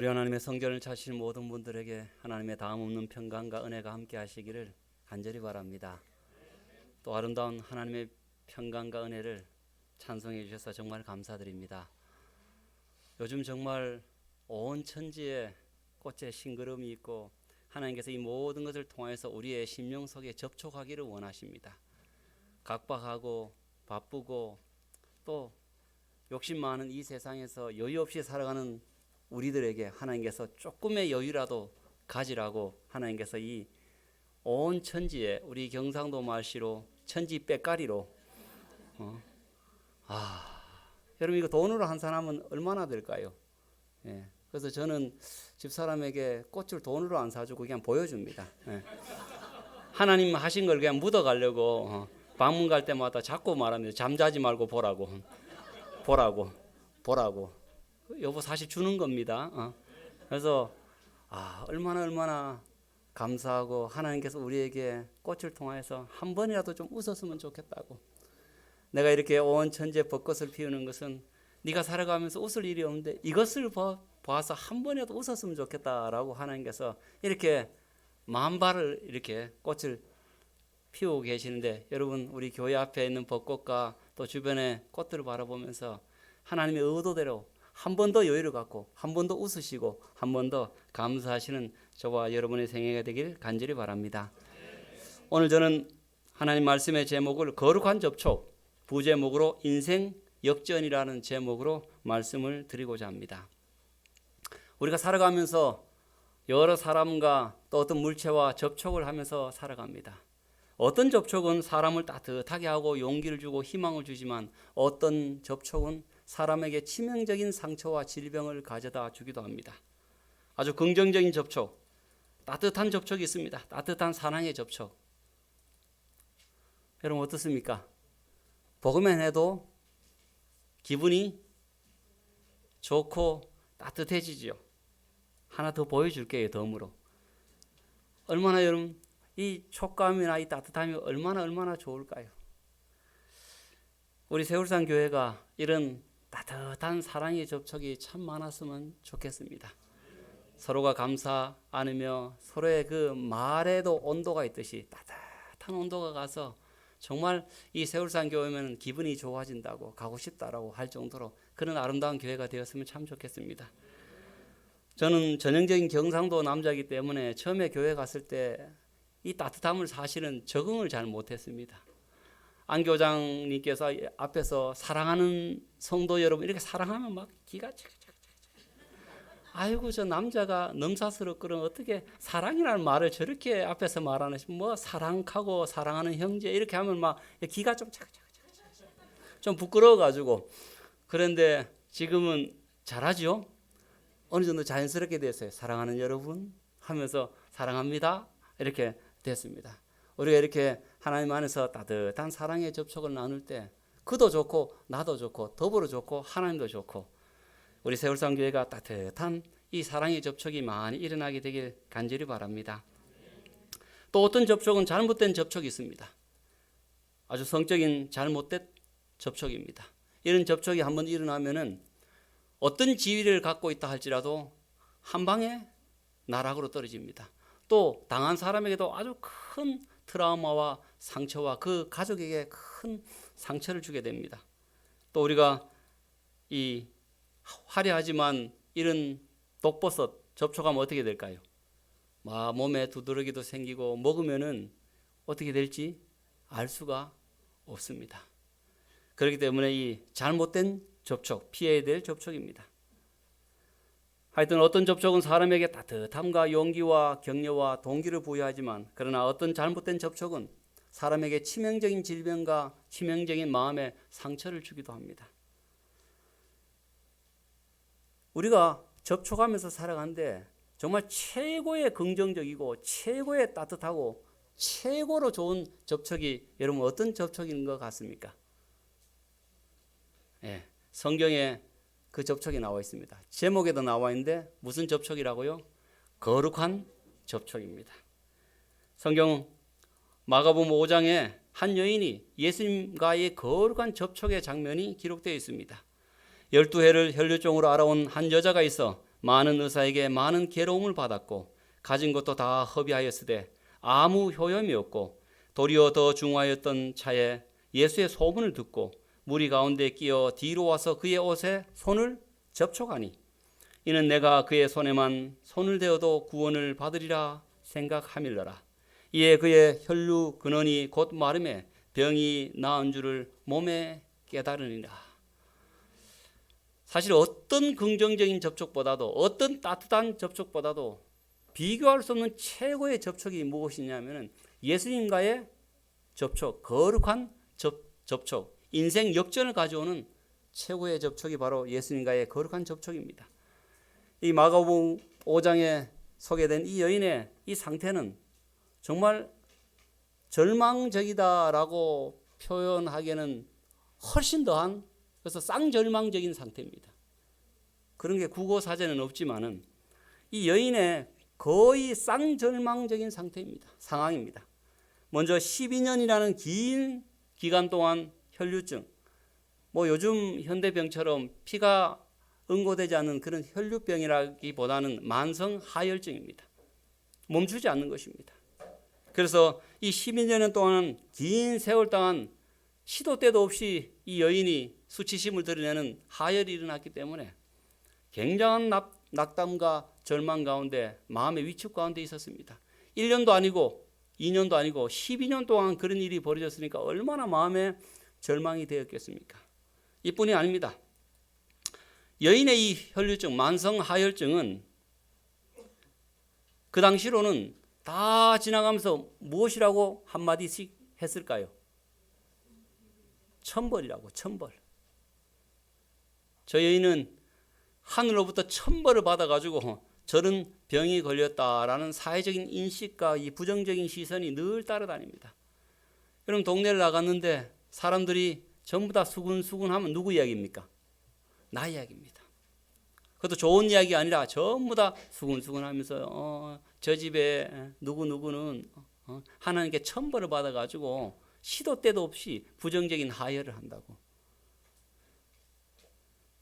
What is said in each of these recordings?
우리 하나님의 성전을 찾으시는 모든 분들에게 하나님의 다음 없는 평강과 은혜가 함께 하시기를 간절히 바랍니다. 또 아름다운 하나님의 평강과 은혜를 찬송해 주셔서 정말 감사드립니다. 요즘 정말 온 천지에 꽃에 싱그러움이 있고 하나님께서 이 모든 것을 통해서 우리의 심령 속에 접촉하기를 원하십니다. 각박하고 바쁘고 또 욕심 많은 이 세상에서 여유 없이 살아가는 우리들에게 하나님께서 조금의 여유라도 가지라고 하나님께서 이 온 천지에 우리 경상도 말씨로 천지 빽가리로 여러분 이거 돈으로 환산하면 얼마나 될까요? 예. 그래서 저는 집사람에게 꽃을 돈으로 안 사주고 그냥 보여줍니다. 예. 하나님 하신 걸 그냥 묻어가려고 방문 갈 때마다 자꾸 말합니다. 잠자지 말고 보라고. 여보 사실 주는 겁니다. 그래서 얼마나 감사하고 하나님께서 우리에게 꽃을 통해서 한 번이라도 좀 웃었으면 좋겠다고. 내가 이렇게 온 천지에 벚꽃을 피우는 것은 네가 살아가면서 웃을 일이 없는데 이것을 봐서 한 번이라도 웃었으면 좋겠다라고 하나님께서 이렇게 만발을 이렇게 꽃을 피우고 계시는데, 여러분 우리 교회 앞에 있는 벚꽃과 또 주변의 꽃들을 바라보면서 하나님의 의도대로 한 번 더 여유를 갖고 한 번 더 웃으시고 한 번 더 감사하시는 저와 여러분의 생애가 되길 간절히 바랍니다. 오늘 저는 하나님 말씀의 제목을 거룩한 접촉, 부제목으로 인생 역전이라는 제목으로 말씀을 드리고자 합니다. 우리가 살아가면서 여러 사람과 또 어떤 물체와 접촉을 하면서 살아갑니다. 어떤 접촉은 사람을 따뜻하게 하고 용기를 주고 희망을 주지만 어떤 접촉은 사람에게 치명적인 상처와 질병을 가져다 주기도 합니다. 아주 긍정적인 접촉, 따뜻한 접촉이 있습니다. 따뜻한 사랑의 접촉. 여러분 어떻습니까? 보기만 해도 기분이 좋고 따뜻해지죠. 하나 더 보여줄게요. 덤으로. 얼마나 여러분 이 촉감이나 이 따뜻함이 얼마나 좋을까요? 우리 세울산 교회가 이런 따뜻한 사랑의 접촉이 참 많았으면 좋겠습니다. 서로가 감사 안으며 서로의 그 말에도 온도가 있듯이 따뜻한 온도가 가서 정말 이 세울산 교회면 기분이 좋아진다고 가고 싶다라고 할 정도로 그런 아름다운 교회가 되었으면 참 좋겠습니다. 저는 전형적인 경상도 남자이기 때문에 처음에 교회 갔을 때 이 따뜻함을 사실은 적응을 잘 못했습니다. 안 교장님께서 앞에서 사랑하는 성도 여러분 이렇게 사랑하면 막 기가 차차차. 아이고 저 남자가 넘사스럽거든 어떻게 사랑이라는 말을 저렇게 앞에서 말하는 뭐 사랑하고 사랑하는 형제 이렇게 하면 막 기가 좀 차차차 좀 부끄러워가지고. 그런데 지금은 잘하죠. 어느 정도 자연스럽게 됐어요. 사랑하는 여러분 하면서 사랑합니다 이렇게 됐습니다. 우리가 이렇게 하나님 안에서 따뜻한 사랑의 접촉을 나눌 때 그도 좋고 나도 좋고 더불어 좋고 하나님도 좋고 우리 세울산 교회가 따뜻한 이 사랑의 접촉이 많이 일어나게 되길 간절히 바랍니다. 또 어떤 접촉은 잘못된 접촉이 있습니다. 아주 성적인 잘못된 접촉입니다. 이런 접촉이 한번 일어나면은 어떤 지위를 갖고 있다 할지라도 한 방에 나락으로 떨어집니다. 또 당한 사람에게도 아주 큰 트라우마와 상처와 그 가족에게 큰 상처를 주게 됩니다. 또 우리가 이 화려하지만 이런 독버섯 접촉하면 어떻게 될까요? 몸에 두드러기도 생기고 먹으면은 어떻게 될지 알 수가 없습니다. 그렇기 때문에 이 잘못된 접촉, 피해야 될 접촉입니다. 하여튼 어떤 접촉은 사람에게 따뜻함과 용기와 격려와 동기를 부여하지만 그러나 어떤 잘못된 접촉은 사람에게 치명적인 질병과 치명적인 마음의 상처를 주기도 합니다. 우리가 접촉하면서 살아가는데 정말 최고의 긍정적이고 최고의 따뜻하고 최고로 좋은 접촉이 여러분 어떤 접촉인 것 같습니까? 성경에 그 접촉이 나와 있습니다. 제목에도 나와 있는데 무슨 접촉이라고요? 거룩한 접촉입니다. 성경 마가복음 5장에 한 여인이 예수님과의 거룩한 접촉의 장면이 기록되어 있습니다. 12해를 혈류증으로 알아온 한 여자가 있어 많은 의사에게 많은 괴로움을 받았고 가진 것도 다 허비하였으되 아무 효염이 없고 도리어 더 중하였던 차에 예수의 소문을 듣고 무리 가운데 끼어 뒤로 와서 그의 옷에 손을 접촉하니 이는 내가 그의 손에만 손을 대어도 구원을 받으리라 생각함일러라. 이에 그의 혈류 근원이 곧 마름에 병이 나은 줄을 몸에 깨달으니라. 사실 어떤 긍정적인 접촉보다도 어떤 따뜻한 접촉보다도 비교할 수 없는 최고의 접촉이 무엇이냐면 예수님과의 접촉, 거룩한 접촉, 인생 역전을 가져오는 최고의 접촉이 바로 예수님과의 거룩한 접촉입니다. 이 마가복음 5장에 소개된 이 여인의 이 상태는 정말 절망적이다라고 표현하기에는 훨씬 더한, 그래서 쌍절망적인 상태입니다. 그런 게 국어 사전에는 없지만은 이 여인의 거의 쌍절망적인 상황입니다. 먼저 12년이라는 긴 기간 동안 혈류증, 요즘 현대병처럼 피가 응고되지 않는 그런 혈류병이라기보다는 만성 하혈증입니다. 멈추지 않는 것입니다. 그래서 이 12년 동안 긴 세월 동안 시도 때도 없이 이 여인이 수치심을 드러내는 하혈이 일어났기 때문에 굉장한 낙담과 절망 가운데 마음의 위축 가운데 있었습니다. 1년도 아니고 2년도 아니고 12년 동안 그런 일이 벌어졌으니까 얼마나 마음에 절망이 되었겠습니까? 이뿐이 아닙니다. 여인의 이 혈류증, 만성 하혈증은 그 당시로는 다 지나가면서 무엇이라고 한마디씩 했을까요? 천벌이라고, 천벌. 저 여인은 하늘로부터 천벌을 받아가지고 저런 병이 걸렸다라는 사회적인 인식과 이 부정적인 시선이 늘 따라다닙니다. 여러분, 동네를 나갔는데 사람들이 전부 다 수군수군하면 누구 이야기입니까? 나 이야기입니다. 그것도 좋은 이야기 아니라 전부 다 수군수군하면서 저 집에 누구누구는 하나님께 천벌을 받아가지고 시도 때도 없이 부정적인 하혈을 한다고.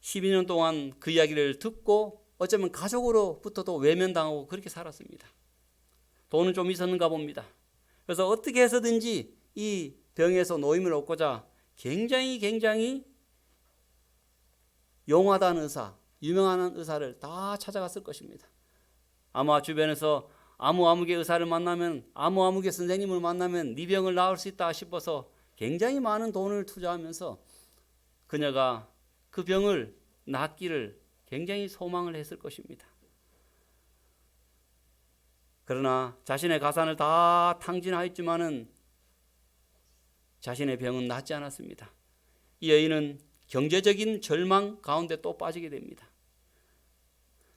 12년 동안 그 이야기를 듣고 어쩌면 가족으로부터도 외면당하고 그렇게 살았습니다. 돈은 좀 있었는가 봅니다. 그래서 어떻게 해서든지 이 병에서 노임을 얻고자 굉장히 용하다는 의사, 유명한 의사를 다 찾아갔을 것입니다. 아마 주변에서 아무개 의사를 만나면, 아무개 선생님을 만나면 네 병을 나을 수 있다 싶어서 굉장히 많은 돈을 투자하면서 그녀가 그 병을 낫기를 굉장히 소망을 했을 것입니다. 그러나 자신의 가산을 다 탕진하였지만은 자신의 병은 낫지 않았습니다. 이 여인은 경제적인 절망 가운데 또 빠지게 됩니다.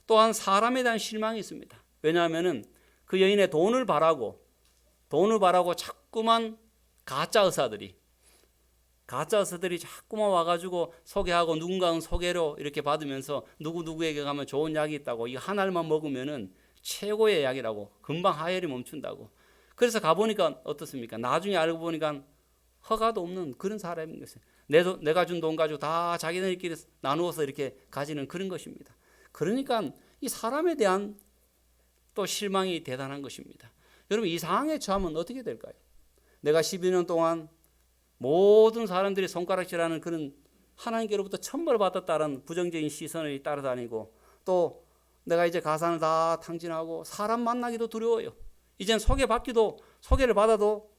또한 사람에 대한 실망이 있습니다. 왜냐하면 그 여인의 돈을 바라고 자꾸만 가짜 의사들이 자꾸만 와가지고 소개하고 누군가는 소개로 이렇게 받으면서 누구에게 가면 좋은 약이 있다고, 이 한 알만 먹으면은 최고의 약이라고, 금방 하혈이 멈춘다고. 그래서 가보니까 어떻습니까? 나중에 알고 보니까 허가도 없는 그런 사람인 것이에요. 내가 준 돈 가지고 다 자기네들끼리 나누어서 이렇게 가지는 그런 것입니다. 그러니까 이 사람에 대한 또 실망이 대단한 것입니다. 여러분, 이 상황에 처하면 어떻게 될까요? 내가 12년 동안 모든 사람들이 손가락질하는 그런 하나님께로부터 천벌을 받았다는 부정적인 시선을 따라다니고, 또 내가 이제 가산을 다 탕진하고 사람 만나기도 두려워요. 이젠 소개를 받아도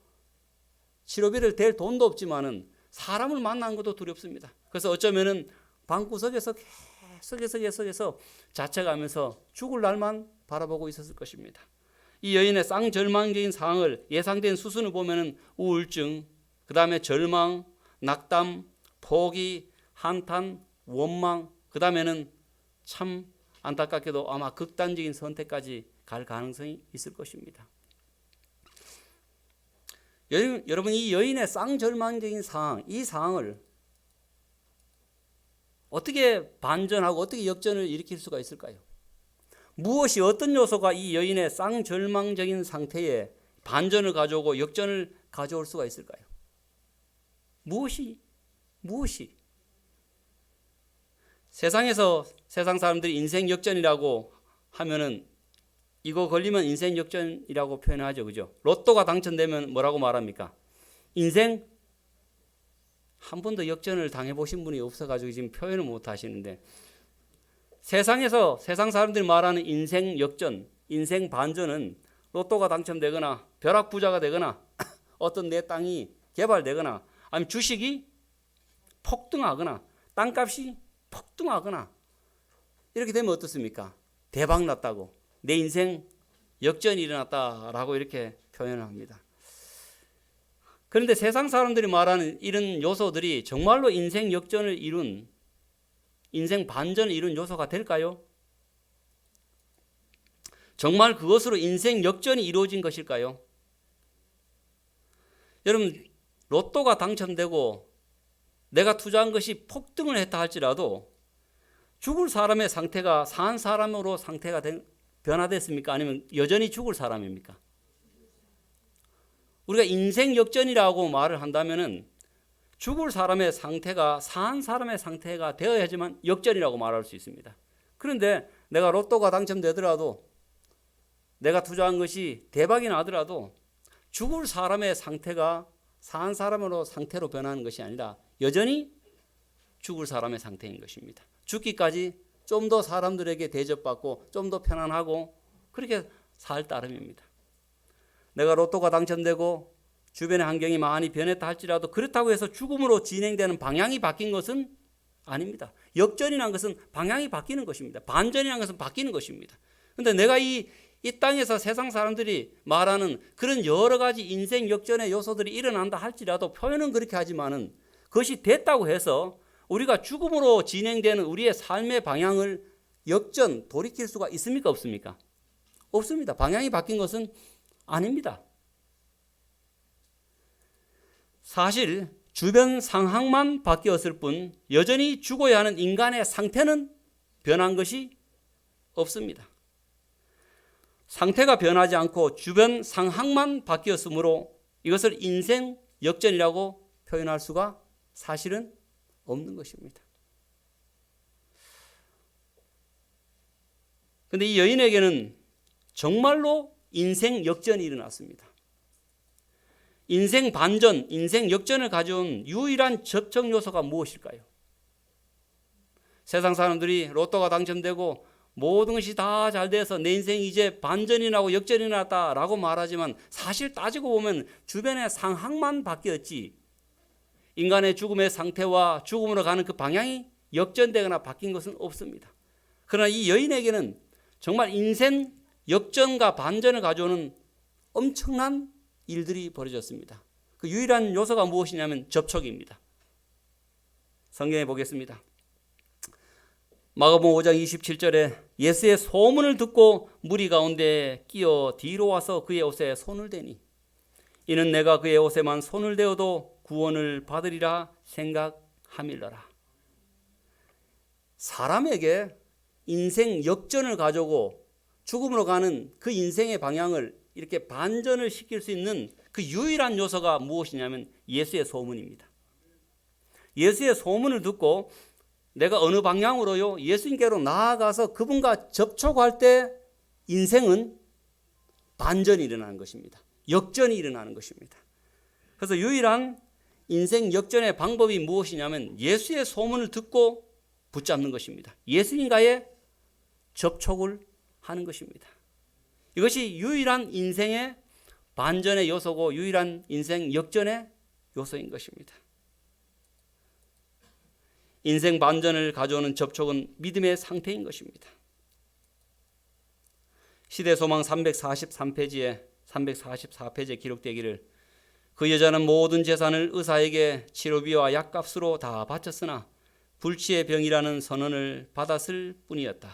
치료비를 댈 돈도 없지만은 사람을 만나는 것도 두렵습니다. 그래서 어쩌면은 방구석에서 계속해서 자책하면서 죽을 날만 바라보고 있었을 것입니다. 이 여인의 쌍절망적인 상황을 예상된 수순을 보면은 우울증, 그 다음에 절망, 낙담, 포기, 한탄, 원망, 그 다음에는 참 안타깝게도 아마 극단적인 선택까지 갈 가능성이 있을 것입니다. 여러분, 이 여인의 쌍절망적인 상황, 이 상황을 어떻게 반전하고 어떻게 역전을 일으킬 수가 있을까요? 무엇이, 어떤 요소가 이 여인의 쌍절망적인 상태에 반전을 가져오고 역전을 가져올 수가 있을까요? 무엇이? 세상에서 세상 사람들이 인생 역전이라고 하면은 이거 걸리면 인생 역전이라고 표현하죠. 그죠? 로또가 당첨되면 뭐라고 말합니까? 인생 한 번도 역전을 당해보신 분이 없어가지고 지금 표현을 못 하시는데, 세상에서 세상 사람들이 말하는 인생 역전, 인생 반전은 로또가 당첨되거나 벼락부자가 되거나 어떤 내 땅이 개발되거나 아니면 주식이 폭등하거나 땅값이 폭등하거나 이렇게 되면 어떻습니까? 대박 났다고, 내 인생 역전이 일어났다라고 이렇게 표현을 합니다. 그런데 세상 사람들이 말하는 이런 요소들이 정말로 인생 역전을 이룬, 인생 반전을 이룬 요소가 될까요? 정말 그것으로 인생 역전이 이루어진 것일까요? 여러분, 로또가 당첨되고 내가 투자한 것이 폭등을 했다 할지라도 죽을 사람의 상태가 산 사람으로 상태가 변화됐습니까? 아니면 여전히 죽을 사람입니까? 우리가 인생 역전이라고 말을 한다면은 죽을 사람의 상태가 산 사람의 상태가 되어야지만 역전이라고 말할 수 있습니다. 그런데 내가 로또가 당첨되더라도, 내가 투자한 것이 대박이 나더라도 죽을 사람의 상태가 산 사람으로 상태로 변하는 것이 아니라 여전히 죽을 사람의 상태인 것입니다. 죽기까지 좀 더 사람들에게 대접받고 좀 더 편안하고 그렇게 살 따름입니다. 내가 로또가 당첨되고 주변의 환경이 많이 변했다 할지라도 그렇다고 해서 죽음으로 진행되는 방향이 바뀐 것은 아닙니다. 역전이라는 것은 방향이 바뀌는 것입니다. 반전이라는 것은 바뀌는 것입니다. 그런데 내가 이 땅에서 세상 사람들이 말하는 그런 여러 가지 인생 역전의 요소들이 일어난다 할지라도 표현은 그렇게 하지만은 그것이 됐다고 해서 우리가 죽음으로 진행되는 우리의 삶의 방향을 역전, 돌이킬 수가 있습니까? 없습니까? 없습니다. 방향이 바뀐 것은 아닙니다. 사실 주변 상황만 바뀌었을 뿐 여전히 죽어야 하는 인간의 상태는 변한 것이 없습니다. 상태가 변하지 않고 주변 상황만 바뀌었으므로 이것을 인생 역전이라고 표현할 수가 사실은 없는 것입니다. 그런데 이 여인에게는 정말로 인생 역전이 일어났습니다. 인생 반전, 인생 역전을 가져온 유일한 접촉 요소가 무엇일까요? 세상 사람들이 로또가 당첨되고 모든 것이 다 잘 돼서 내 인생이 이제 반전이 나고 역전이 났다라고 말하지만 사실 따지고 보면 주변의 상황만 바뀌었지 인간의 죽음의 상태와 죽음으로 가는 그 방향이 역전되거나 바뀐 것은 없습니다. 그러나 이 여인에게는 정말 인생 역전과 반전을 가져오는 엄청난 일들이 벌어졌습니다. 그 유일한 요소가 무엇이냐면 접촉입니다. 성경에 보겠습니다. 마가복음 5장 27절에 예수의 소문을 듣고 무리 가운데 끼어 뒤로 와서 그의 옷에 손을 대니 이는 내가 그의 옷에만 손을 대어도 구원을 받으리라 생각함일러라. 사람에게 인생 역전을 가져오고 죽음으로 가는 그 인생의 방향을 이렇게 반전을 시킬 수 있는 그 유일한 요소가 무엇이냐면 예수의 소문입니다. 예수의 소문을 듣고 내가 어느 방향으로요 예수님께로 나아가서 그분과 접촉할 때 인생은 반전이 일어나는 것입니다. 역전이 일어나는 것입니다. 그래서 유일한 인생 역전의 방법이 무엇이냐면 예수의 소문을 듣고 붙잡는 것입니다. 예수님과의 접촉을 하는 것입니다. 이것이 유일한 인생의 반전의 요소고 유일한 인생 역전의 요소인 것입니다. 인생 반전을 가져오는 접촉은 믿음의 상태인 것입니다. 시대소망 343페이지에 344페이지에 기록되기를 그 여자는 모든 재산을 의사에게 치료비와 약값으로 다 바쳤으나 불치의 병이라는 선언을 받았을 뿐이었다.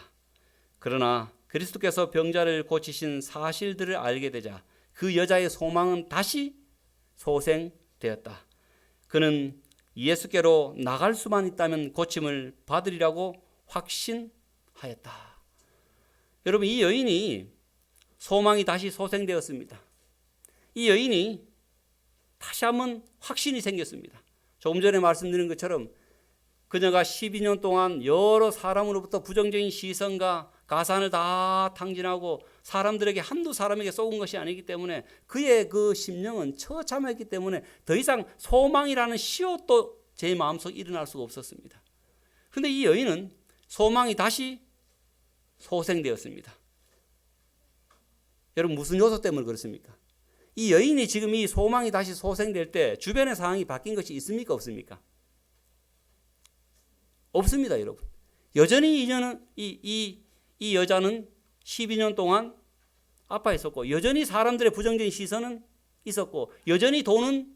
그러나 그리스도께서 병자를 고치신 사실들을 알게 되자 그 여자의 소망은 다시 소생되었다. 그는 예수께로 나갈 수만 있다면 고침을 받으리라고 확신하였다. 여러분, 이 여인이 소망이 다시 소생되었습니다. 이 여인이 다시 한번 확신이 생겼습니다. 조금 전에 말씀드린 것처럼 그녀가 12년 동안 여러 사람으로부터 부정적인 시선과 가산을 다 탕진하고 사람들에게 한두 사람에게 쏘은 것이 아니기 때문에 그의 그 심령은 처참했기 때문에 더 이상 소망이라는 시옷도 제 마음속에 일어날 수가 없었습니다. 그런데 이 여인은 소망이 다시 소생되었습니다. 여러분 무슨 요소 때문에 그렇습니까? 이 여인이 지금 이 소망이 다시 소생될 때 주변의 상황이 바뀐 것이 있습니까? 없습니까? 없습니다, 여러분. 여전히 이 여자는 12년 동안 아파했었고 여전히 사람들의 부정적인 시선은 있었고 여전히 돈은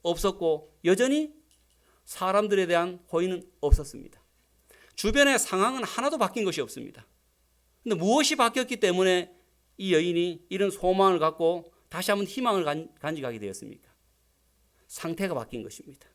없었고 여전히 사람들에 대한 호의는 없었습니다. 주변의 상황은 하나도 바뀐 것이 없습니다. 그런데 무엇이 바뀌었기 때문에 이 여인이 이런 소망을 갖고 다시 한번 희망을 간직하게 되었습니까? 상태가 바뀐 것입니다.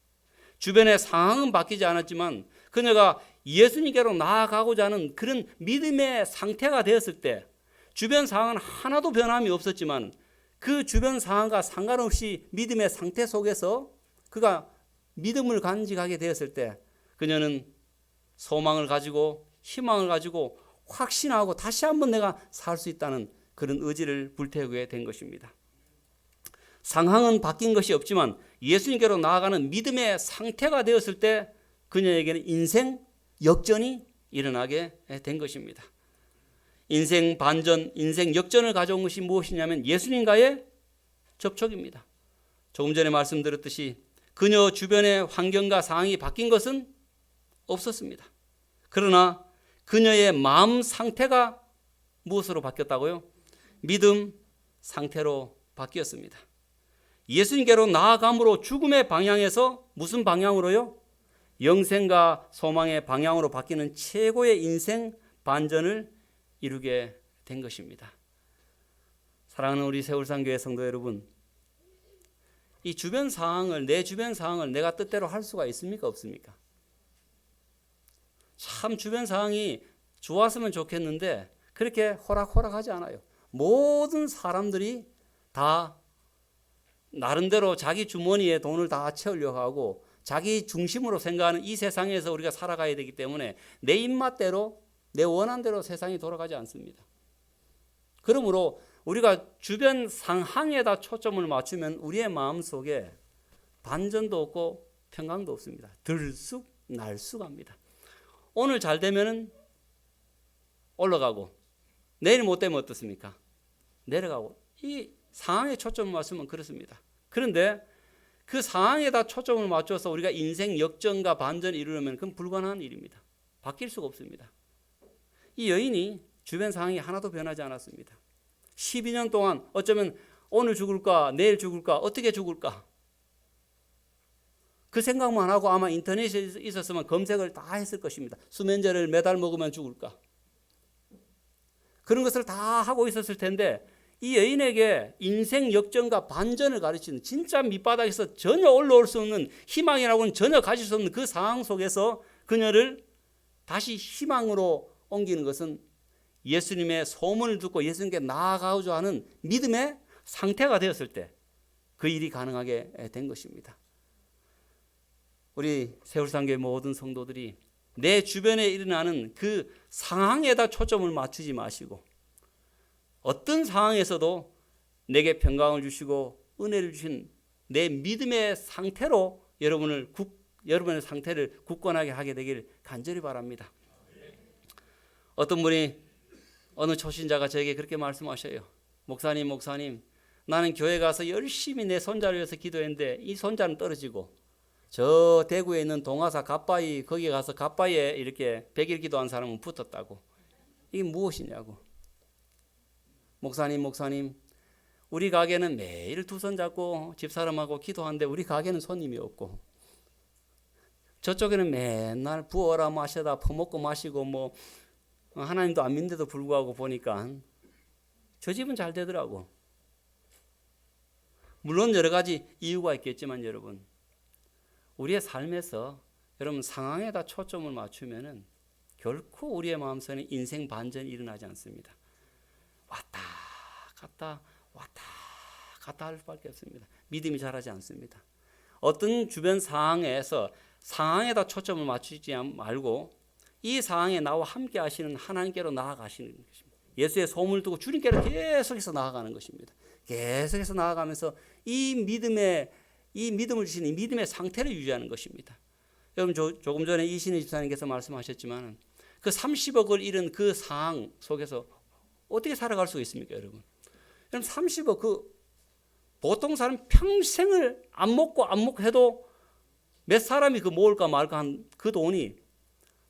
주변의 상황은 바뀌지 않았지만 그녀가 예수님께로 나아가고자 하는 그런 믿음의 상태가 되었을 때 주변 상황은 하나도 변함이 없었지만 그 주변 상황과 상관없이 믿음의 상태 속에서 그가 믿음을 간직하게 되었을 때 그녀는 소망을 가지고 희망을 가지고 확신하고 다시 한번 내가 살 수 있다는 그런 의지를 불태우게 된 것입니다. 상황은 바뀐 것이 없지만 예수님께로 나아가는 믿음의 상태가 되었을 때 그녀에게는 인생 역전이 일어나게 된 것입니다. 인생 반전, 인생 역전을 가져온 것이 무엇이냐면 예수님과의 접촉입니다. 조금 전에 말씀드렸듯이 그녀 주변의 환경과 상황이 바뀐 것은 없었습니다. 그러나 그녀의 마음 상태가 무엇으로 바뀌었다고요? 믿음 상태로 바뀌었습니다. 예수님께로 나아감으로 죽음의 방향에서 무슨 방향으로요? 영생과 소망의 방향으로 바뀌는 최고의 인생 반전을 이루게 된 것입니다. 사랑하는 우리 세울산교회 성도 여러분, 이 주변 상황을 내 주변 상황을 내가 뜻대로 할 수가 있습니까? 없습니까? 참 주변 상황이 좋았으면 좋겠는데 그렇게 호락호락하지 않아요. 모든 사람들이 다 나름대로 자기 주머니에 돈을 다 채우려고 하고 자기 중심으로 생각하는 이 세상에서 우리가 살아가야 되기 때문에 내 입맛대로 내 원한대로 세상이 돌아가지 않습니다. 그러므로 우리가 주변 상황에다 초점을 맞추면 우리의 마음속에 반전도 없고 평강도 없습니다. 들쑥 날쑥합니다. 오늘 잘 되면 올라가고 내일 못 되면 어떻습니까? 내려가고. 이 상황에 초점을 맞추면 그렇습니다. 그런데 그 상황에다 초점을 맞춰서 우리가 인생 역전과 반전을 이루려면 그건 불가능한 일입니다. 바뀔 수가 없습니다. 이 여인이 주변 상황이 하나도 변하지 않았습니다. 12년 동안 어쩌면 오늘 죽을까 내일 죽을까 어떻게 죽을까 그 생각만 하고 아마 인터넷에 있었으면 검색을 다 했을 것입니다. 수면제를 매달 먹으면 죽을까 그런 것을 다 하고 있었을 텐데 이 여인에게 인생 역전과 반전을 가르치는 진짜 밑바닥에서 전혀 올라올 수 없는 희망이라고는 전혀 가질 수 없는 그 상황 속에서 그녀를 다시 희망으로 옮기는 것은 예수님의 소문을 듣고 예수님께 나아가고자 하는 믿음의 상태가 되었을 때 그 일이 가능하게 된 것입니다. 우리 세울산교회 모든 성도들이 내 주변에 일어나는 그 상황에다 초점을 맞추지 마시고 어떤 상황에서도 내게 평강을 주시고 은혜를 주신 내 믿음의 상태로 여러분의 상태를 굳건하게 하게 되길 간절히 바랍니다. 어떤 분이 어느 초신자가 저에게 그렇게 말씀하셔요. 목사님 나는 교회 가서 열심히 내 손자를 위해서 기도했는데 이 손자는 떨어지고 저 대구에 있는 동화사 갓바위 거기 가서 갓바위에 이렇게 100일 기도한 사람은 붙었다고. 이게 무엇이냐고. 목사님 우리 가게는 매일 두 손 잡고 집사람하고 기도하는데 우리 가게는 손님이 없고 저쪽에는 맨날 부어라 마셔다 퍼먹고 마시고 뭐 하나님도 안 믿는데도 불구하고 보니까 저 집은 잘 되더라고. 물론 여러 가지 이유가 있겠지만 여러분 우리의 삶에서 여러분 상황에다 초점을 맞추면은 결코 우리의 마음속에 인생 반전이 일어나지 않습니다. 왔다 갔다 할 수밖에 없습니다. 믿음이 자라지 않습니다. 어떤 주변 상황에다 초점을 맞추지 말고 이 상황에 나와 함께 하시는 하나님께로 나아가시는 것입니다. 예수의 소문을 두고 주님께로 계속해서 나아가는 것입니다. 계속해서 나아가면서 이 믿음을 주신 이 믿음의 상태를 유지하는 것입니다. 여러분 조금 전에 이신희 집사님께서 말씀하셨지만 그 30억을 잃은 그 상황 속에서 어떻게 살아갈 수 있습니까, 여러분? 여러분 30억 보통 사람 평생을 안 먹고 해도 몇 사람이 그 모을까 말까 한 그 돈이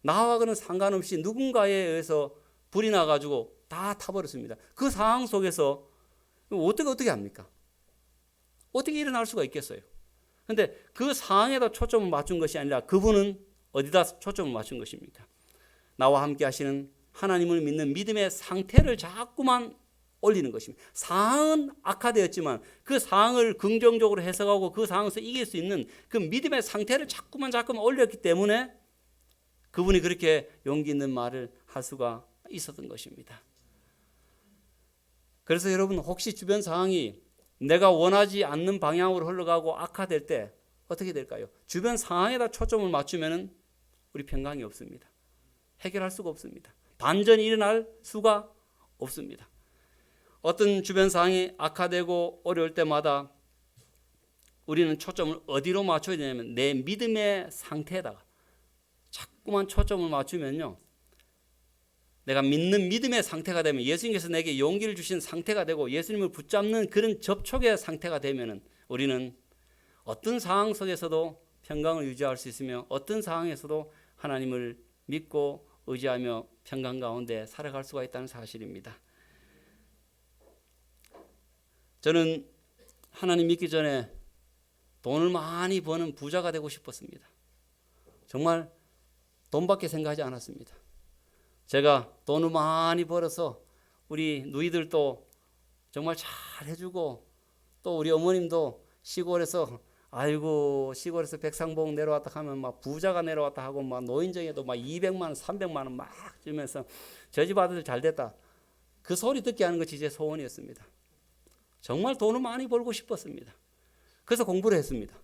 나하고는 상관없이 누군가에 의해서 불이 나가지고 다 타버렸습니다. 그 상황 속에서 어떻게 합니까? 어떻게 일어날 수가 있겠어요? 그런데 그 상황에다 초점을 맞춘 것이 아니라 그분은 어디다 초점을 맞춘 것입니까? 나와 함께 하시는 하나님을 믿는 믿음의 상태를 자꾸만 올리는 것입니다. 상황은 악화되었지만 그 상황을 긍정적으로 해석하고 그 상황에서 이길 수 있는 그 믿음의 상태를 자꾸만 올렸기 때문에 그분이 그렇게 용기 있는 말을 할 수가 있었던 것입니다. 그래서 여러분 혹시 주변 상황이 내가 원하지 않는 방향으로 흘러가고 악화될 때 어떻게 될까요? 주변 상황에다 초점을 맞추면 우리 평강이 없습니다. 해결할 수가 없습니다. 반전이 일어날 수가 없습니다. 어떤 주변 상황이 악화되고 어려울 때마다 우리는 초점을 어디로 맞춰야 되냐면 내 믿음의 상태에다가 자꾸만 초점을 맞추면요, 내가 믿는 믿음의 상태가 되면 예수님께서 내게 용기를 주신 상태가 되고 예수님을 붙잡는 그런 접촉의 상태가 되면 우리는 어떤 상황 속에서도 평강을 유지할 수 있으며 어떤 상황에서도 하나님을 믿고 의지하며 평강 가운데 살아갈 수가 있다는 사실입니다. 저는 하나님 믿기 전에 돈을 많이 버는 부자가 되고 싶었습니다. 정말 돈밖에 생각하지 않았습니다. 제가 돈을 많이 벌어서 우리 누이들도 정말 잘 해주고 또 우리 어머님도 시골에서 백상봉 내려왔다 하면 막 부자가 내려왔다 하고 막 노인정에도 막 200만 원, 300만 원 막 주면서 저 집 아들 잘 됐다. 그 소리 듣게 하는 것이 제 소원이었습니다. 정말 돈을 많이 벌고 싶었습니다. 그래서 공부를 했습니다.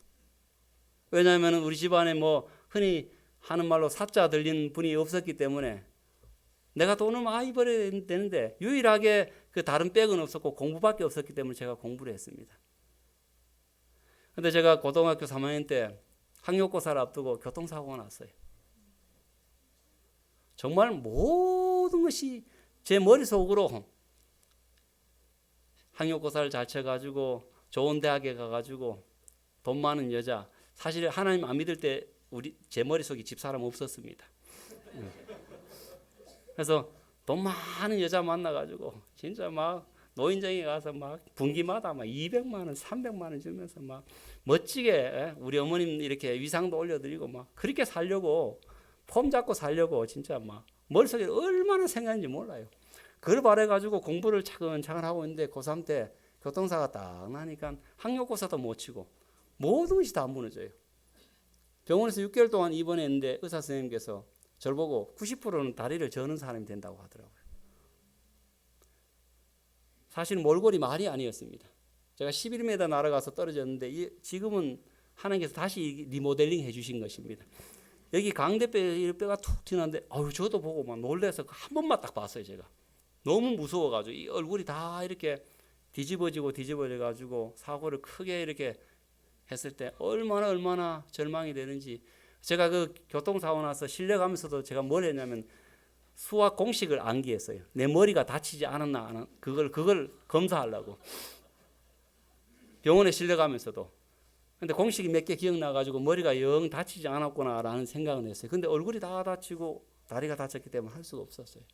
왜냐하면 우리 집안에 뭐 흔히 하는 말로 사자 들린 분이 없었기 때문에 내가 돈을 많이 벌어야 되는데 유일하게 그 다른 백은 없었고 공부밖에 없었기 때문에 제가 공부를 했습니다. 그런데 제가 고등학교 3학년 때 학력고사를 앞두고 교통사고가 났어요. 정말 모든 것이 제 머릿속으로 학력고사를 잘 쳐가지고 좋은 대학에 가가지고 돈 많은 여자, 사실 하나님 안 믿을 때 제 머릿속에 집사람 없었습니다. 그래서 돈 많은 여자 만나가지고 진짜 막 노인정에 가서 막 분기마다 막 200만 원, 300만 원 주면서 막 멋지게 우리 어머님 이렇게 위상도 올려드리고 막 그렇게 살려고 폼 잡고 살려고 진짜 막 머릿속에 얼마나 생각했는지 몰라요. 그걸 바래가지고 공부를 차근차근 하고 있는데 고3 때 교통사가 딱 나니까 학력고사도 못 치고 모든 것이 다 무너져요. 병원에서 6개월 동안 입원했는데 의사 선생님께서 저를 보고 90%는 다리를 저는 사람이 된다고 하더라고요. 사실 몰골이 말이 아니었습니다. 제가 11m 날아가서 떨어졌는데 지금은 하나님께서 다시 리모델링 해주신 것입니다. 여기 강대뼈가 툭 튀는데 저도 보고 막 놀라서 한 번만 딱 봤어요. 제가 너무 무서워가지고 이 얼굴이 다 이렇게 뒤집어져가지고 사고를 크게 이렇게 했을 때 얼마나 절망이 되는지. 제가 그 교통사고 나서 실려 가면서도 제가 뭘 했냐면 수학 공식을 암기했어요. 내 머리가 다치지 않았나 안 그걸 검사하려고 병원에 실려 가면서도. 근데 공식이 몇 개 기억나가지고 머리가 영 다치지 않았구나라는 생각을 했어요. 근데 얼굴이 다 다치고 다리가 다쳤기 때문에 할 수가 없었어요.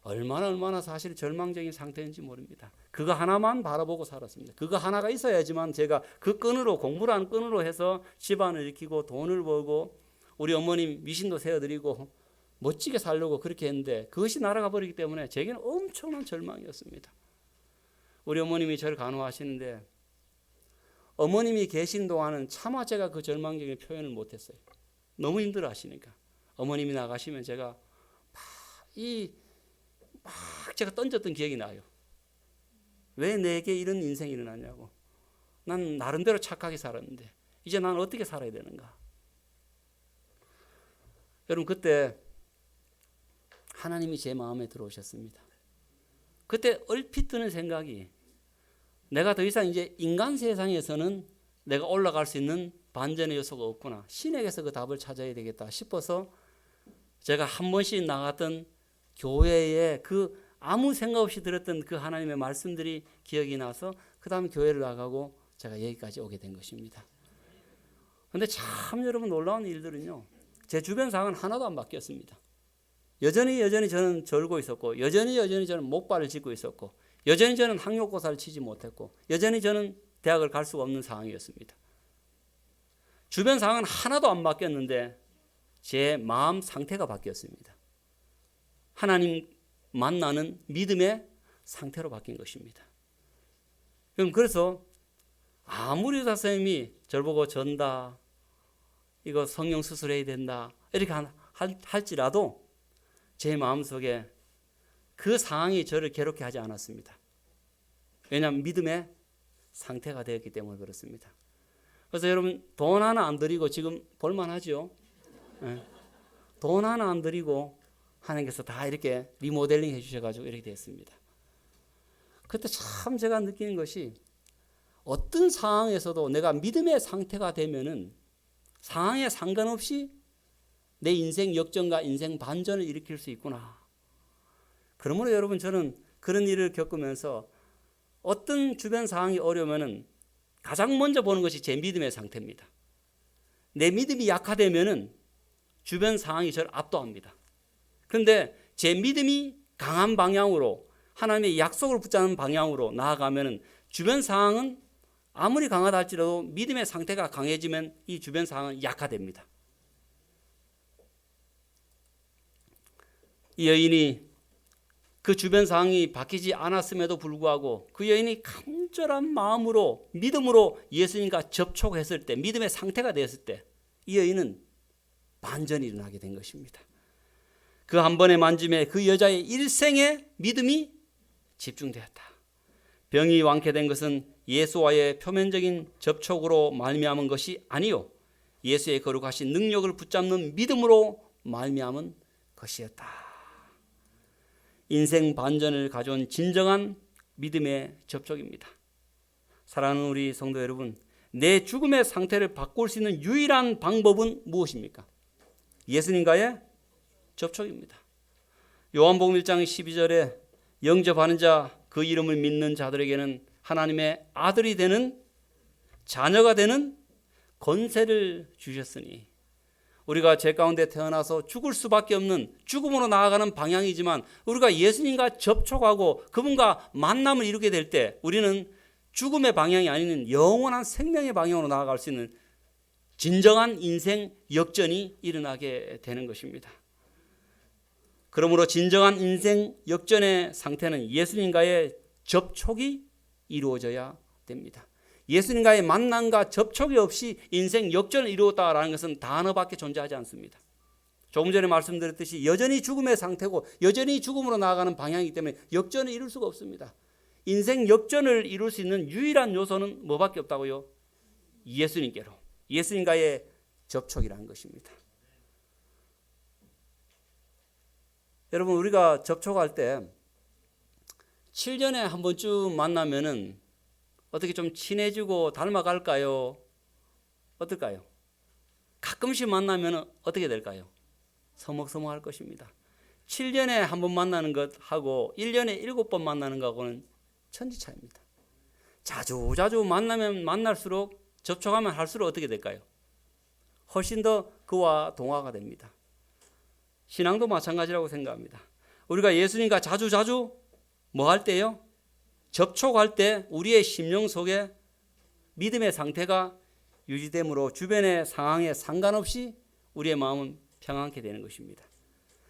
얼마나 사실 절망적인 상태인지 모릅니다. 그거 하나만 바라보고 살았습니다. 그거 하나가 있어야지만 제가 그 끈으로 공부라는 끈으로 해서 집안을 일으키고 돈을 벌고 우리 어머님 미신도 세워드리고 멋지게 살려고 그렇게 했는데 그것이 날아가 버리기 때문에 제게는 엄청난 절망이었습니다. 우리 어머님이 저를 간호하시는데 어머님이 계신 동안은 차마 제가 그 절망적인 표현을 못했어요. 너무 힘들어 하시니까. 어머님이 나가시면 제가 제가 던졌던 기억이 나요. 왜 내게 이런 인생이 일어나냐고. 난 나름대로 착하게 살았는데 이제 나는 어떻게 살아야 되는가? 여러분, 그때 하나님이 제 마음에 들어오셨습니다. 그때 얼핏 드는 생각이, 내가 더 이상 이제 인간 세상에서는 내가 올라갈 수 있는 반전의 요소가 없구나. 신에게서 그 답을 찾아야 되겠다 싶어서 제가 한 번씩 나갔던 교회에 그 아무 생각 없이 들었던 그 하나님의 말씀들이 기억이 나서 그 다음 교회를 나가고 제가 여기까지 오게 된 것입니다. 그런데 참 여러분 놀라운 일들은요, 제 주변 상황은 하나도 안 바뀌었습니다. 여전히 저는 절고 있었고, 여전히 저는 목발을 짚고 있었고, 여전히 저는 학력고사를 치지 못했고, 여전히 저는 대학을 갈 수가 없는 상황이었습니다. 주변 상황은 하나도 안 바뀌었는데 제 마음 상태가 바뀌었습니다. 하나님 만나는 믿음의 상태로 바뀐 것입니다. 그래서 아무리 의사 선생님이 저를 보고 전다, 이거 성령 수술해야 된다 이렇게 할지라도 제 마음속에 그 상황이 저를 괴롭게 하지 않았습니다. 왜냐하면 믿음의 상태가 되었기 때문에 그렇습니다. 그래서 여러분, 돈 하나 안 드리고 지금 볼만하죠? 네. 돈 하나 안 드리고 하나님께서 다 이렇게 리모델링 해주셔가지고 이렇게 됐습니다. 그때 참 제가 느끼는 것이, 어떤 상황에서도 내가 믿음의 상태가 되면은 상황에 상관없이 내 인생 역전과 인생 반전을 일으킬 수 있구나. 그러므로 여러분, 저는 그런 일을 겪으면서 어떤 주변 상황이 어려우면은 가장 먼저 보는 것이 제 믿음의 상태입니다. 내 믿음이 약화되면은 주변 상황이 저를 압도합니다. 그런데 제 믿음이 강한 방향으로, 하나님의 약속을 붙잡는 방향으로 나아가면은 주변 상황은 아무리 강하다 할지라도 믿음의 상태가 강해지면 이 주변 상황은 약화됩니다. 이 여인이 그 주변 상황이 바뀌지 않았음에도 불구하고 그 여인이 간절한 마음으로 믿음으로 예수님과 접촉했을 때, 믿음의 상태가 되었을 때 이 여인은 반전이 일어나게 된 것입니다. 그 한 번의 만짐에 그 여자의 일생의 믿음이 집중되었다. 병이 완쾌된 것은 예수와의 표면적인 접촉으로 말미암은 것이 아니요, 예수의 거룩하신 능력을 붙잡는 믿음으로 말미암은 것이었다. 인생 반전을 가져온 진정한 믿음의 접촉입니다. 사랑하는 우리 성도 여러분, 내 죽음의 상태를 바꿀 수 있는 유일한 방법은 무엇입니까? 예수님과의 접촉입니다. 요한복음 1장 12절에 영접하는 자, 그 이름을 믿는 자들에게는 하나님의 아들이 되는, 자녀가 되는 권세를 주셨으니, 우리가 죄 가운데 태어나서 죽을 수밖에 없는 죽음으로 나아가는 방향이지만 우리가 예수님과 접촉하고 그분과 만남을 이루게 될 때 우리는 죽음의 방향이 아닌 영원한 생명의 방향으로 나아갈 수 있는 진정한 인생 역전이 일어나게 되는 것입니다. 그러므로 진정한 인생 역전의 상태는 예수님과의 접촉이 이루어져야 됩니다. 예수님과의 만남과 접촉이 없이 인생 역전을 이루었다라는 것은 단어밖에 존재하지 않습니다. 조금 전에 말씀드렸듯이 여전히 죽음의 상태고 여전히 죽음으로 나아가는 방향이기 때문에 역전을 이룰 수가 없습니다. 인생 역전을 이룰 수 있는 유일한 요소는 뭐밖에 없다고요? 예수님께로, 예수님과의 접촉이라는 것입니다. 여러분, 우리가 접촉할 때 7년에 한 번쯤 만나면은 어떻게 좀 친해지고 닮아갈까요? 어떨까요? 가끔씩 만나면 어떻게 될까요? 서먹서먹할 것입니다. 7년에 한 번 만나는 것하고 1년에 7번 만나는 것하고는 천지 차이입니다. 자주 만나면 만날수록, 접촉하면 할수록 어떻게 될까요? 훨씬 더 그와 동화가 됩니다. 신앙도 마찬가지라고 생각합니다. 우리가 예수님과 자주 뭐 할 때요? 접촉할 때 우리의 심령 속에 믿음의 상태가 유지되므로 주변의 상황에 상관없이 우리의 마음은 평안케 되는 것입니다.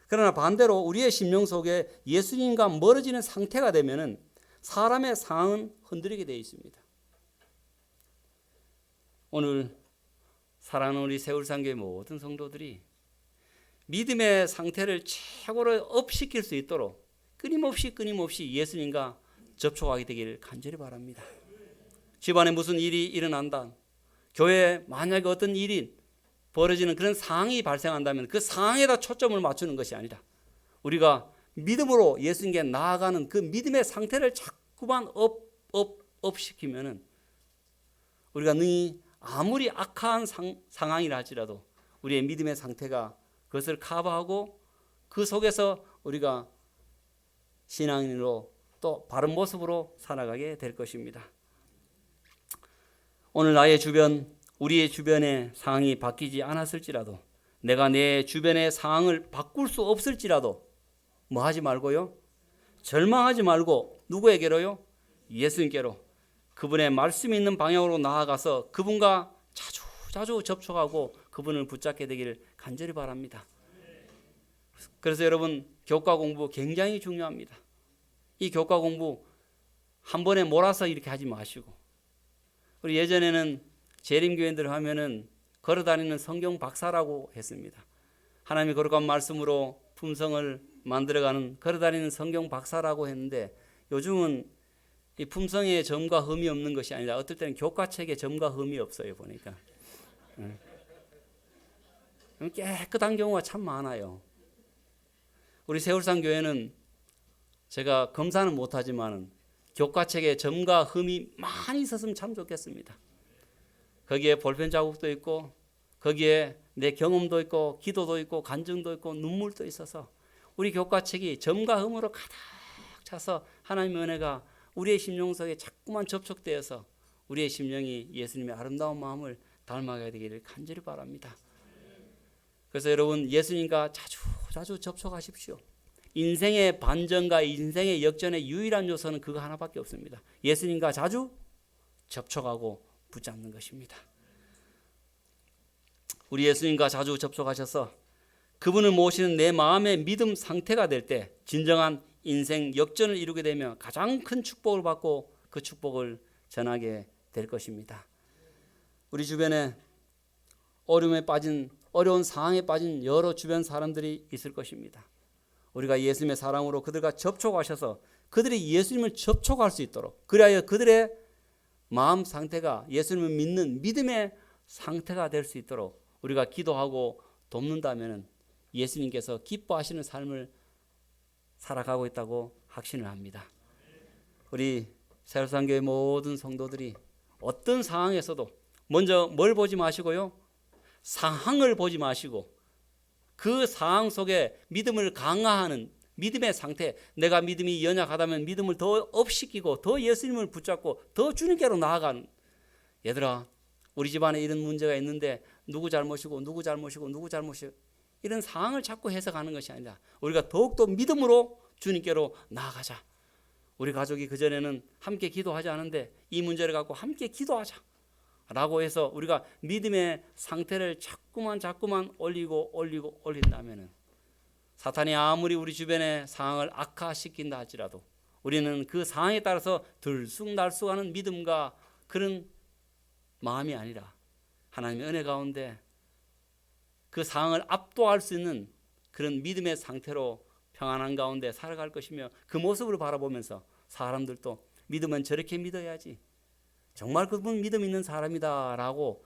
그러나 반대로 우리의 심령 속에 예수님과 멀어지는 상태가 되면은 사람의 상황은 흔들리게 되어 있습니다. 오늘 사랑하는 우리 세울상교회 모든 성도들이 믿음의 상태를 최고로 업시킬 수 있도록 끊임없이 예수님과 접촉하게 되기를 간절히 바랍니다. 집안에 무슨 일이 일어난다, 교회에 만약에 어떤 일이 벌어지는 그런 상황이 발생한다면 그 상황에다 초점을 맞추는 것이 아니라 우리가 믿음으로 예수님께 나아가는 그 믿음의 상태를 자꾸만 업시키면은 우리가 능히 아무리 악한 상황이라 할지라도 우리의 믿음의 상태가 그것을 커버하고 그 속에서 우리가 신앙인으로 또 바른 모습으로 살아가게 될 것입니다. 오늘 나의 주변, 우리의 주변의 상황이 바뀌지 않았을지라도 내가 내 주변의 상황을 바꿀 수 없을지라도 뭐 하지 말고요. 절망하지 말고 누구에게로요? 예수님께로 그분의 말씀이 있는 방향으로 나아가서 그분과 자주 접촉하고 그분을 붙잡게 되기를 간절히 바랍니다. 그래서 여러분 교과 공부 굉장히 중요합니다. 이 교과 공부 한 번에 몰아서 이렇게 하지 마시고 우리 예전에는 재림교인들 하면은 걸어다니는 성경 박사라고 했습니다. 하나님이 거룩한 말씀으로 품성을 만들어가는 걸어다니는 성경 박사라고 했는데 요즘은 이 품성에 점과 흠이 없는 것이 아니라 어떨 때는 교과책에 점과 흠이 없어요. 보니까 깨끗한 경우가 참 많아요. 우리 세울산 교회는 제가 검사는 못하지만 교과책에 점과 흠이 많이 있었으면 참 좋겠습니다. 거기에 볼펜 자국도 있고 거기에 내 경험도 있고 기도도 있고 간증도 있고 눈물도 있어서 우리 교과책이 점과 흠으로 가득 차서 하나님의 은혜가 우리의 심령 속에 자꾸만 접촉되어서 우리의 심령이 예수님의 아름다운 마음을 닮아가야 되기를 간절히 바랍니다. 그래서 여러분 예수님과 자주 접촉하십시오. 인생의 반전과 인생의 역전의 유일한 요소는 그거 하나밖에 없습니다. 예수님과 자주 접촉하고 붙잡는 것입니다. 우리 예수님과 자주 접촉하셔서 그분을 모시는 내 마음의 믿음 상태가 될 때 진정한 인생 역전을 이루게 되며 가장 큰 축복을 받고 그 축복을 전하게 될 것입니다. 우리 주변에 어려운 상황에 빠진 여러 주변 사람들이 있을 것입니다. 우리가 예수님의 사랑으로 그들과 접촉하셔서 그들이 예수님을 접촉할 수 있도록 그리하여 그들의 마음 상태가 예수님을 믿는 믿음의 상태가 될 수 있도록 우리가 기도하고 돕는다면 예수님께서 기뻐하시는 삶을 살아가고 있다고 확신을 합니다. 우리 세울산교회 모든 성도들이 어떤 상황에서도 먼저 뭘 보지 마시고요. 상황을 보지 마시고 그 상황 속에 믿음을 강화하는 믿음의 상태, 내가 믿음이 연약하다면 믿음을 더 업시키고 더 예수님을 붙잡고 더 주님께로 나아가는, 얘들아 우리 집안에 이런 문제가 있는데 누구 잘못이고 이런 상황을 자꾸 해석하는 것이 아니라 우리가 더욱더 믿음으로 주님께로 나아가자. 우리 가족이 그전에는 함께 기도하지 않은데 이 문제를 갖고 함께 기도하자 라고 해서 우리가 믿음의 상태를 자꾸만 올린다면 사탄이 아무리 우리 주변의 상황을 악화시킨다 할지라도 우리는 그 상황에 따라서 들쑥날쑥하는 믿음과 그런 마음이 아니라 하나님의 은혜 가운데 그 상황을 압도할 수 있는 그런 믿음의 상태로 평안한 가운데 살아갈 것이며 그 모습을 바라보면서 사람들도 믿으면 저렇게 믿어야지, 정말 그분 믿음 있는 사람이다 라고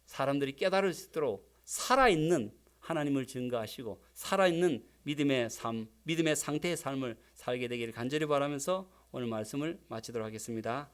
사람들이 깨달을 수 있도록 살아있는 하나님을 증거하시고 살아있는 믿음의 삶, 믿음의 상태의 삶을 살게 되기를 간절히 바라면서 오늘 말씀을 마치도록 하겠습니다.